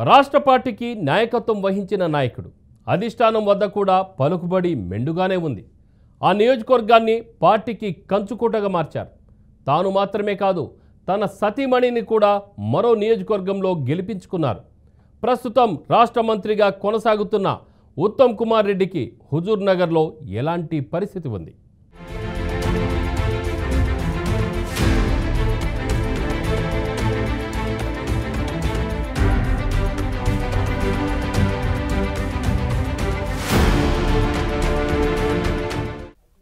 రాష్ట్ర పార్టీకి నాయకత్వం వహించిన నాయకుడు అధిష్టానం వద్ద కూడా పలుకుబడి మెండుగానే ఉంది. ఆ నియోజకవర్గాన్ని పార్టీకి కంచుకోటగా మార్చారు. తాను మాత్రమే కాదు, తన సతీమణిని కూడా మరో నియోజకవర్గంలో గెలిపించుకున్నారు. ప్రస్తుతం రాష్ట్ర మంత్రిగా కొనసాగుతున్న ఉత్తమ్ కుమార్ రెడ్డికి హుజూర్ నగర్లో ఎలాంటి పరిస్థితి ఉంది?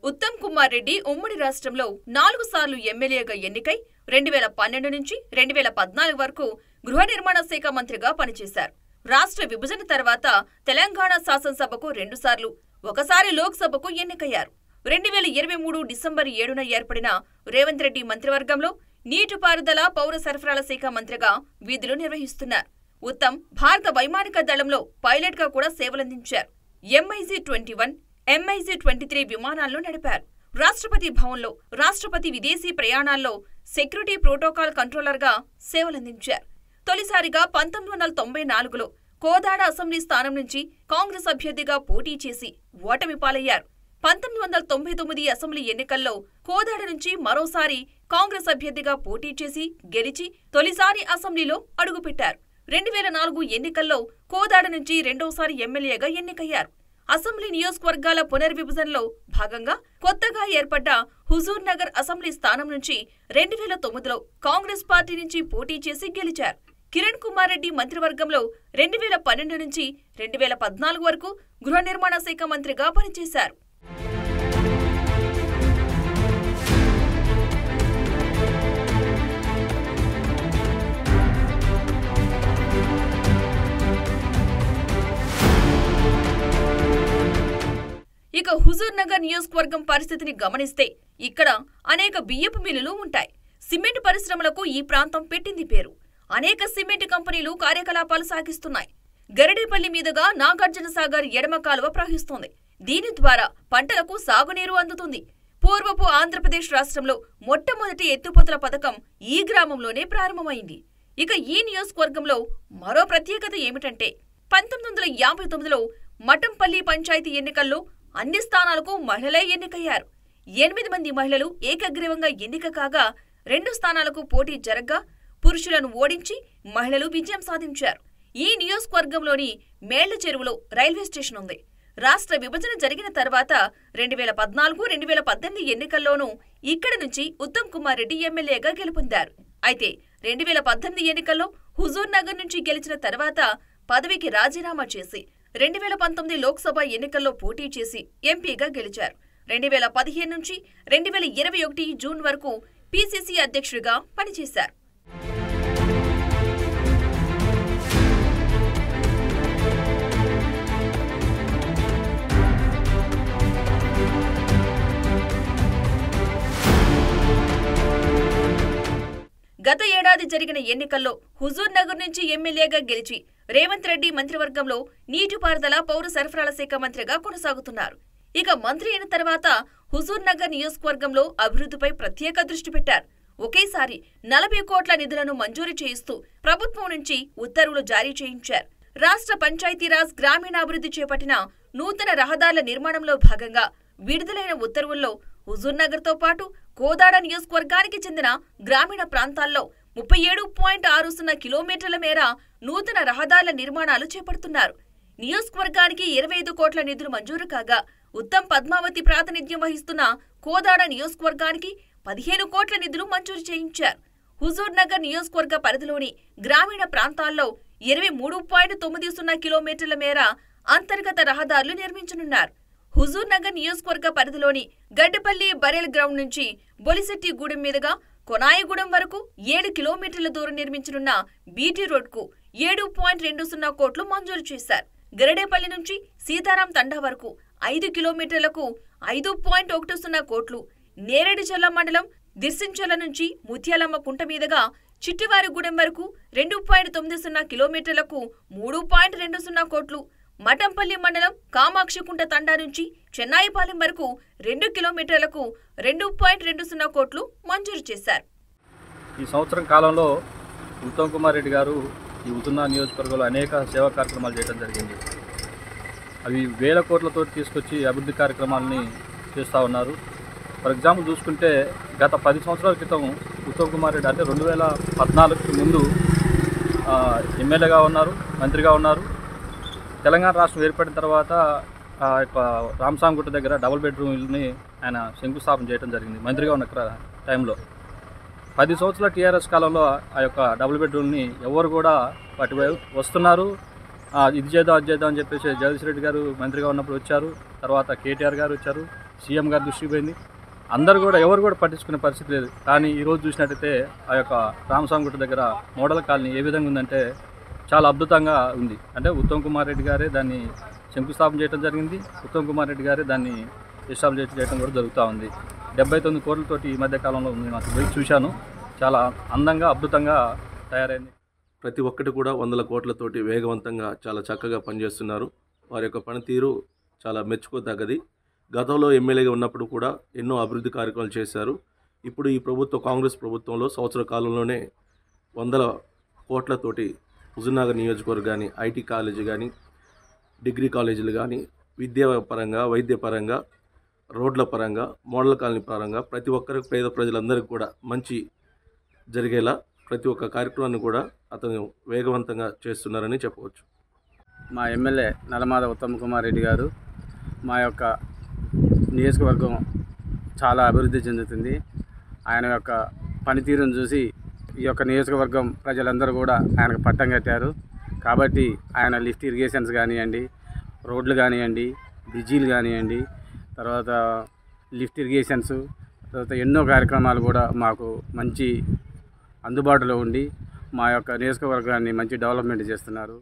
ఉత్తమ్ కుమార్ రెడ్డి ఉమ్మడి రాష్ట్రంలో 4 సార్లు ఎమ్మెల్యేగా ఎన్నికై 2012 నుంచి 2014 వరకు గృహ నిర్మాణ శాఖ మంత్రిగా పనిచేశారు. రాష్ట్ర విభజన తర్వాత తెలంగాణ శాసనసభకు 2 సార్లు, ఒకసారి లోక్సభకు ఎన్నికయ్యారు. 2023 డిసెంబర్ 7న ఏర్పడిన రేవంత్ రెడ్డి మంత్రివర్గంలో నీటిపారుదల పౌర సరఫరాల శాఖ మంత్రిగా విధులు నిర్వహిస్తున్నారు. ఉత్తమ్ భారత వైమానిక దళంలో పైలట్ గా కూడా సేవలందించారు. MiG-21, MiG-23 విమానాలను నడిపారు. రాష్ట్రపతి భవన్లో, రాష్ట్రపతి విదేశీ ప్రయాణాల్లో సెక్యూరిటీ ప్రోటోకాల్ కంట్రోలర్గా సేవలందించారు. తొలిసారిగా 1994లో కోదాడ అసెంబ్లీ స్థానం నుంచి కాంగ్రెస్ అభ్యర్థిగా పోటీ చేసి ఓటమి పాలయ్యారు. 1999 అసెంబ్లీ ఎన్నికల్లో కోదాడ నుంచి మరోసారి కాంగ్రెస్ అభ్యర్థిగా పోటీ చేసి గెలిచి తొలిసారి అసెంబ్లీలో అడుగుపెట్టారు. 2004 ఎన్నికల్లో కోదాడ నుంచి రెండోసారి ఎమ్మెల్యేగా ఎన్నికయ్యారు. అసెంబ్లీ నియోజకవర్గాల పునర్విభజనలో భాగంగా కొత్తగా ఏర్పడ్డ హుజూర్ నగర్ అసెంబ్లీ స్థానం నుంచి 2009లో కాంగ్రెస్ పార్టీ నుంచి పోటీ చేసి గెలిచారు. కిరణ్ కుమార్ రెడ్డి మంత్రివర్గంలో 2012 నుంచి 2014 వరకు గృహ నిర్మాణ శాఖ మంత్రిగా పనిచేశారు. ఇక హుజూర్ నగర్ నియోజకవర్గం పరిస్థితిని గమనిస్తే ఇక్కడ అనేక బియ్యపు మిల్లులు ఉంటాయి. సిమెంట్ పరిశ్రమలకు ఈ ప్రాంతం పెట్టింది పేరు. అనేక సిమెంట్ కంపెనీలు కార్యకలాపాలు సాగిస్తున్నాయి. గరిడేపల్లి మీదుగా నాగార్జున సాగర్ ఎడమ కాలువ ప్రవహిస్తోంది. దీని ద్వారా పంటలకు సాగునీరు అందుతుంది. పూర్వపు ఆంధ్రప్రదేశ్ రాష్ట్రంలో మొట్టమొదటి ఎత్తిపోతల పథకం ఈ గ్రామంలోనే ప్రారంభమైంది. ఇక ఈ నియోజకవర్గంలో మరో ప్రత్యేకత ఏమిటంటే 1959లో మఠంపల్లి పంచాయతీ ఎన్నికల్లో అన్ని స్థానాలకు మహిళలే ఎన్నికయ్యారు. 8 మంది మహిళలు ఏకగ్రీవంగా ఎన్నిక కాగా 2 స్థానాలకు పోటీ జరగ్గా పురుషులను ఓడించి మహిళలు విజయం సాధించారు. ఈ నియోజకవర్గంలోని మేళ్ల చెరువులో రైల్వే స్టేషన్ ఉంది. రాష్ట్ర విభజన జరిగిన తర్వాత 2014, 2018 ఎన్నికల్లోనూ ఇక్కడి నుంచి ఉత్తమ్ కుమార్ రెడ్డి ఎమ్మెల్యేగా గెలుపొందారు. అయితే 2018 ఎన్నికల్లో హుజూర్ నగర్ నుంచి గెలిచిన తర్వాత పదవికి రాజీనామా చేసి 2019 లోక్సభ ఎన్నికల్లో పోటీ చేసి ఎంపీగా గెలిచారు. 2015 నుంచి 2021 జూన్ వరకు పీసీసీ అధ్యక్షుడిగా పనిచేశారు. గత ఏడాది జరిగిన ఎన్నికల్లో హుజూర్ నగర్ నుంచి ఎమ్మెల్యేగా గెలిచి రేవంత్ రెడ్డి మంత్రివర్గంలో నీటిపారుదల పౌర సరఫరాల శాఖ మంత్రిగా కొనసాగుతున్నారు. ఇక మంత్రి అయిన తర్వాత హుజూర్ నగర్ నియోజకవర్గంలో అభివృద్ధిపై ప్రత్యేక దృష్టి పెట్టారు. ఒకేసారి 40 కోట్ల నిధులను మంజూరు చేయిస్తూ ప్రభుత్వం నుంచి ఉత్తర్వులు జారీ చేయించారు. రాష్ట్ర పంచాయతీరాజ్ గ్రామీణాభివృద్ధి చేపట్టిన నూతన రహదారుల నిర్మాణంలో భాగంగా విడుదలైన ఉత్తర్వుల్లో హుజూర్ నగర్ తో పాటు కోదాడ నియోజకవర్గానికి చెందిన గ్రామీణ ప్రాంతాల్లో 37.60 కిలోమీటర్ల మేర నూతన రహదారుల నిర్మాణాలు చేపడుతున్నారు. నియోజకవర్గానికి 25 కోట్ల నిధులు మంజూరు కాగా ఉత్తమ్ పద్మావతి ప్రాతినిధ్యం వహిస్తున్న కోదాడ నియోజకవర్గానికి 15 కోట్ల నిధులు మంజూరు చేయించారు. హుజూర్ నగర్ నియోజకవర్గ పరిధిలోని గ్రామీణ ప్రాంతాల్లో 23.90 కిలోమీటర్ల మేర అంతర్గత రహదారులు నిర్మించనున్నారు. హుజూర్ నగర్ నియోజకవర్గ పరిధిలోని గడ్డపల్లి బరేల్ గ్రౌండ్ నుంచి బొలిశెట్టిగూడెం మీదుగా కొనాయిగూడెం వరకు 7 కిలోమీటర్ల దూరం నిర్మించనున్న బీటీ రోడ్కు 7.20 కోట్లు మంజూరు చేశారు. గరిడేపల్లి నుంచి సీతారాం తండా వరకు 5 కిలోమీటర్లకు 5.10 కోట్లు, నేరేడుచర్ల మండలం దిర్సించర్ల నుంచి ముత్యాలమ్మ కుంట మీదుగా చిట్టివారిగూడెం వరకు 2.90 కిలోమీటర్లకు 3.20 కోట్లు, మఠంపల్లి మండలం కామాక్షికుంట తండా నుంచి చెన్నాయిపాలెం వరకు 2 కిలోమీటర్లకు 2.20 కోట్లు మంజూరు చేశారు. ఈ సంవత్సరం కాలంలో ఉత్తమ్ కుమార్ రెడ్డి గారు ఈ హుజూర్నగర్ నియోజకవర్గంలో అనేక సేవా కార్యక్రమాలు చేయడం జరిగింది. అవి వేల కోట్లతో తీసుకొచ్చి అభివృద్ధి కార్యక్రమాలని చేస్తూ ఉన్నారు. ఫర్ ఎగ్జాంపుల్ చూసుకుంటే గత 10 సంవత్సరాల క్రితం ఉత్తమ్ కుమార్ రెడ్డి అంటే 2014కి ముందు ఎమ్మెల్యేగా ఉన్నారు, మంత్రిగా ఉన్నారు. తెలంగాణ రాష్ట్రం ఏర్పడిన తర్వాత రామసాంగుట్ట దగ్గర డబుల్ బెడ్రూమ్ ఇల్లుని ఆయన శంకుస్థాపన చేయడం జరిగింది మంత్రిగా ఉన్న టైంలో. 10 సంవత్సరాల టీఆర్ఎస్ కాలంలో ఆ యొక్క డబుల్ బెడ్రూమ్ని ఎవరు కూడా వాటి వస్తున్నారు, ఇది చేద్దాం అది చేద్దాం అని చెప్పేసి జగదీష్ రెడ్డి గారు మంత్రిగా ఉన్నప్పుడు వచ్చారు. తర్వాత కేటీఆర్ గారు వచ్చారు, సీఎం గారు దృష్టికి పోయింది. అందరూ కూడా ఎవరు కూడా పట్టించుకునే పరిస్థితి లేదు. కానీ ఈరోజు చూసినట్టయితే ఆ యొక్క రామసాంగుట్ట దగ్గర మోడల్ కాలనీ ఏ విధంగా ఉందంటే చాలా అద్భుతంగా ఉంది. అంటే ఉత్తమ్ కుమార్ రెడ్డి గారే దాన్ని శంకుస్థాపన చేయడం జరిగింది. ఉత్తమ్ కుమార్ రెడ్డి గారే దాన్ని ఎస్టాబ్లిష్ చేయడం కూడా జరుగుతూ ఉంది. 79 కోట్లతోటి ఈ మధ్య కాలంలో ఉంది. నాకు పోయి చూశాను, చాలా అందంగా అద్భుతంగా తయారైంది. ప్రతి ఒక్కటి కూడా 100 కోట్లతోటి వేగవంతంగా చాలా చక్కగా పనిచేస్తున్నారు. వారి యొక్క పనితీరు చాలా మెచ్చుకోదగ్గది. గతంలో ఎమ్మెల్యేగా ఉన్నప్పుడు కూడా ఎన్నో అభివృద్ధి కార్యక్రమాలు చేశారు. ఇప్పుడు ఈ ప్రభుత్వం కాంగ్రెస్ ప్రభుత్వంలో సంవత్సర కాలంలోనే 100 కోట్లతోటి హుజూర్నగర్ నియోజకవర్గాన్ని ఐటీ కాలేజీ కానీ, డిగ్రీ కాలేజీలు కానీ, విద్యాపరంగా, వైద్యపరంగా, రోడ్ల పరంగా, మోడల్ కాలనీ పరంగా ప్రతి ఒక్కరికి, పేద ప్రజలందరికీ కూడా మంచి జరిగేలా ప్రతి ఒక్క కార్యక్రమాన్ని కూడా అతను వేగవంతంగా చేస్తున్నారని చెప్పవచ్చు. మా ఎమ్మెల్యే నల్లమాద ఉత్తమ్ కుమార్ రెడ్డి గారు మా యొక్క నియోజకవర్గం చాలా అభివృద్ధి చెందుతుంది. ఆయన యొక్క పనితీరును చూసి ఈ యొక్క నియోజకవర్గం ప్రజలందరూ కూడా ఆయనకు పట్టం కట్టారు. కాబట్టి ఆయన లిఫ్ట్ ఇరిగేషన్స్ కానివ్వండి, రోడ్లు కానివ్వండి, బ్రిడ్జీలు కానివ్వండి, తర్వాత లిఫ్ట్ ఇరిగేషన్స్, తర్వాత ఎన్నో కార్యక్రమాలు కూడా మాకు మంచి అందుబాటులో ఉండి మా యొక్క నియోజకవర్గాన్ని మంచి డెవలప్మెంట్ చేస్తున్నారు.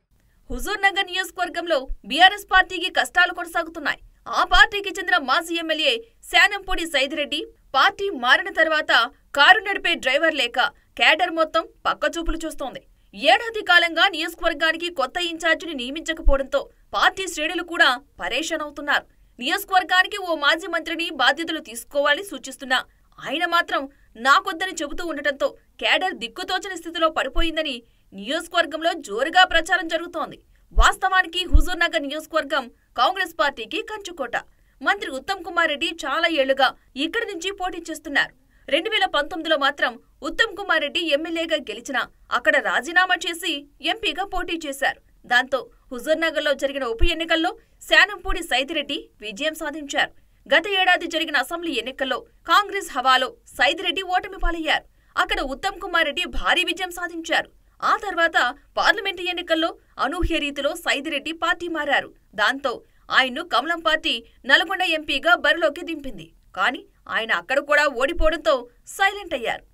హుజూర్నగర్ నియోజకవర్గంలో బీఆర్ఎస్ పార్టీకి కష్టాలు కొనసాగుతున్నాయి. ఆ పార్టీకి చెందిన మాజీ ఎమ్మెల్యే శానంపూడి సైదిరెడ్డి పార్టీ మారిన తర్వాత కారు నడిపే డ్రైవర్ లేక క్యాడర్ మొత్తం పక్కచూపులు చూస్తోంది. ఏడాది కాలంగా నియోజకవర్గానికి కొత్త ఇన్ఛార్జిని నియమించకపోవడంతో పార్టీ శ్రేణులు కూడా పరేషాన్ అవుతున్నారు. నియోజకవర్గానికి ఓ మాజీ మంత్రిని బాధ్యతలు తీసుకోవాలని సూచిస్తున్నా ఆయన మాత్రం నాకొద్దని చెబుతూ ఉండటంతో క్యాడర్ దిక్కుతోచని స్థితిలో పడిపోయిందని నియోజకవర్గంలో జోరుగా ప్రచారం జరుగుతోంది. వాస్తవానికి హుజూర్నగర్ నియోజకవర్గం కాంగ్రెస్ పార్టీకి కంచుకోట. మంత్రి ఉత్తమ్ కుమార్ రెడ్డి చాలా ఏళ్లుగా ఇక్కడి నుంచి పోటీ చేస్తున్నారు. 2019లో మాత్రం ఉత్తమ్ కుమార్ రెడ్డి ఎమ్మెల్యేగా గెలిచినా అక్కడ రాజీనామా చేసి ఎంపీగా పోటీ చేశారు. దాంతో హుజూర్నగర్లో జరిగిన ఉప ఎన్నికల్లో శానంపూడి సైదిరెడ్డి విజయం సాధించారు. గత ఏడాది జరిగిన అసెంబ్లీ ఎన్నికల్లో కాంగ్రెస్ హవాలో సైదిరెడ్డి ఓటమి పాలయ్యారు. అక్కడ ఉత్తమ్ కుమార్ రెడ్డి భారీ విజయం సాధించారు. ఆ తర్వాత పార్లమెంటు ఎన్నికల్లో అనూహ్య రీతిలో సైదిరెడ్డి పార్టీ మారారు. దాంతో ఆయన్ను కమలం పార్టీ నల్గొండ ఎంపీగా బరిలోకి దింపింది. కానీ ఆయన అక్కడ కూడా ఓడిపోవడంతో సైలెంట్ అయ్యారు.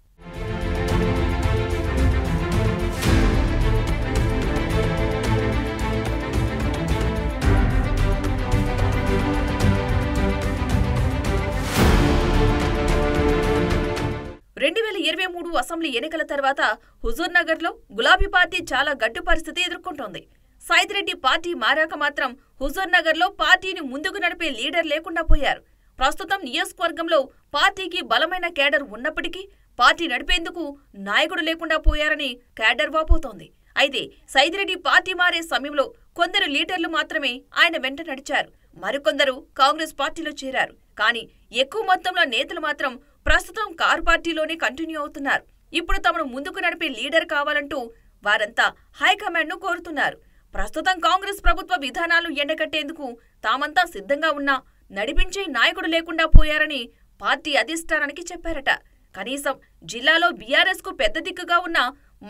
అసెంబ్లీ ఎన్నికల తర్వాత హుజూర్నగర్లో గులాబీ పార్టీ చాలా గట్టి పరిస్థితి ఎదుర్కొంటోంది. సైదిరెడ్డి పార్టీ మారాక మాత్రం హుజూర్నగర్లో పార్టీని ముందుకు నడిపే లీడర్ లేకుండా పోయారు. ప్రస్తుతం నియోజకవర్గంలో పార్టీకి బలమైన కేడర్ ఉన్నప్పటికీ పార్టీ నడిపేందుకు నాయకుడు లేకుండా పోయారని కేడర్ వాపోతోంది. అయితే సైదిరెడ్డి పార్టీ మారే సమయంలో కొందరు లీడర్లు మాత్రమే ఆయన వెంట నడిచారు. మరికొందరు కాంగ్రెస్ పార్టీలో చేరారు. కానీ ఎక్కువ మొత్తంలో నేతలు మాత్రం ప్రస్తుతం కారు పార్టీలోనే కంటిన్యూ అవుతున్నారు. ఇప్పుడు తమను ముందుకు నడిపే లీడర్ కావాలంటూ వారంతా హైకమాండ్ను కోరుతున్నారు. ప్రస్తుతం కాంగ్రెస్ ప్రభుత్వ విధానాలు ఎండగట్టేందుకు తామంతా సిద్ధంగా ఉన్నా నడిపించే నాయకుడు లేకుండా పోయారని పార్టీ అధిష్టానానికి చెప్పారట. కనీసం జిల్లాలో బీఆర్ఎస్ కు పెద్ద దిక్కుగా ఉన్న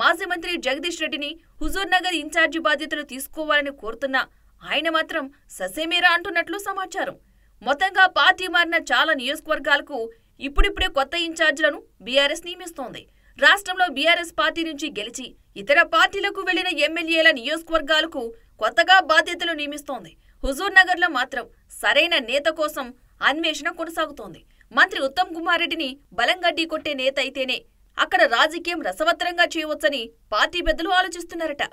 మాజీ మంత్రి జగదీష్ రెడ్డిని హుజూర్నగర్ ఇన్ఛార్జి బాధ్యతలు తీసుకోవాలని కోరుతున్నా ఆయన మాత్రం ససేమేరా అంటున్నట్లు సమాచారం. మొత్తంగా పార్టీ మారిన చాలా నియోజకవర్గాలకు ఇప్పుడిప్పుడే కొత్త ఇన్ఛార్జీలను బీఆర్ఎస్ నియమిస్తోంది. రాష్ట్రంలో బీఆర్ఎస్ పార్టీ నుంచి గెలిచి ఇతర పార్టీలకు వెళ్లిన ఎమ్మెల్యేల నియోజకవర్గాలకు కొత్తగా బాధ్యతలు నియమిస్తోంది. హుజూర్నగర్లో మాత్రం సరైన నేత కోసం అన్వేషణ కొనసాగుతోంది. మంత్రి ఉత్తమ్ కుమార్ రెడ్డిని బలంగా ఢీకొట్టే నేత అయితేనే అక్కడ రాజకీయం రసవత్తరంగా చేయవచ్చని పార్టీ పెద్దలు ఆలోచిస్తున్నారట.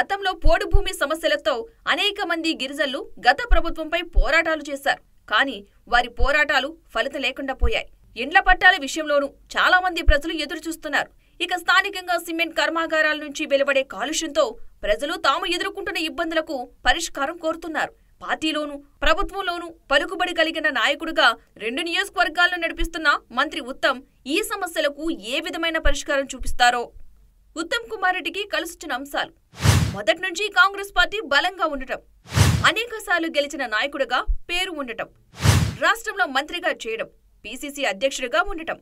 గతంలో పోడు భూమి సమస్యలతో అనేక మంది గిరిజనులు గత ప్రభుత్వంపై పోరాటాలు చేశారు. కానీ వారి పోరాటాలు ఫలితం లేకుండా పోయాయి. ఇండ్ల పట్టాల విషయంలోనూ చాలా మంది ప్రజలు ఎదురుచూస్తున్నారు. ఇక స్థానికంగా సిమెంట్ కర్మాగారాల నుంచి వెలువడే కాలుష్యంతో ప్రజలు తాము ఎదుర్కొంటున్న ఇబ్బందులకు పరిష్కారం కోరుతున్నారు. పార్టీలోనూ ప్రభుత్వంలోనూ పలుకుబడి కలిగిన నాయకుడిగా 2 నియోజకవర్గాలను నడిపిస్తున్న మంత్రి ఉత్తమ్ ఈ సమస్యలకు ఏ విధమైన పరిష్కారం చూపిస్తారో. ఉత్తమ్ కుమార్ రెడ్డికి కలిసొచ్చిన అంశాలు: మొదటి నుంచి కాంగ్రెస్ పార్టీ బలంగా ఉండటం, అనేకసార్లు గెలిచిన నాయకుడిగా పేరు ఉండటం, రాష్ట్రంలో మంత్రిగా చేయడం, పీసీసీ అధ్యక్షుడిగా ఉండటం,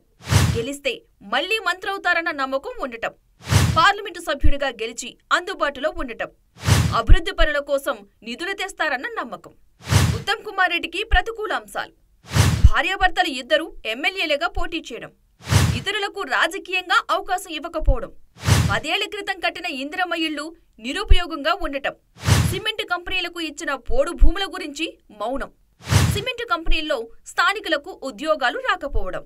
గెలిస్తే మళ్లీ మంత్రవుతారన్న నమ్మకం ఉండటం, పార్లమెంటు సభ్యుడిగా గెలిచి అందుబాటులో ఉండటం, అభివృద్ధి పనుల కోసం నిధులు తెస్తారన్న నమ్మకం. ఉత్తమ్ కుమార్ రెడ్డికి ప్రతికూల అంశాలు: భార్యాభర్తలు ఇద్దరు ఎమ్మెల్యేలుగా పోటీ చేయడం, ఇతరులకు రాజకీయంగా అవకాశం ఇవ్వకపోవడం, 10 ఏళ్ల క్రితం కట్టిన ఇందిరమ్మ ఇళ్లు నిరుపయోగంగా ఉండటం, సిమెంట్ కంపెనీలకు ఇచ్చిన పోడు భూముల గురించి మౌనం, సిమెంట్ కంపెనీల్లో స్థానికులకు ఉద్యోగాలు రాకపోవడం.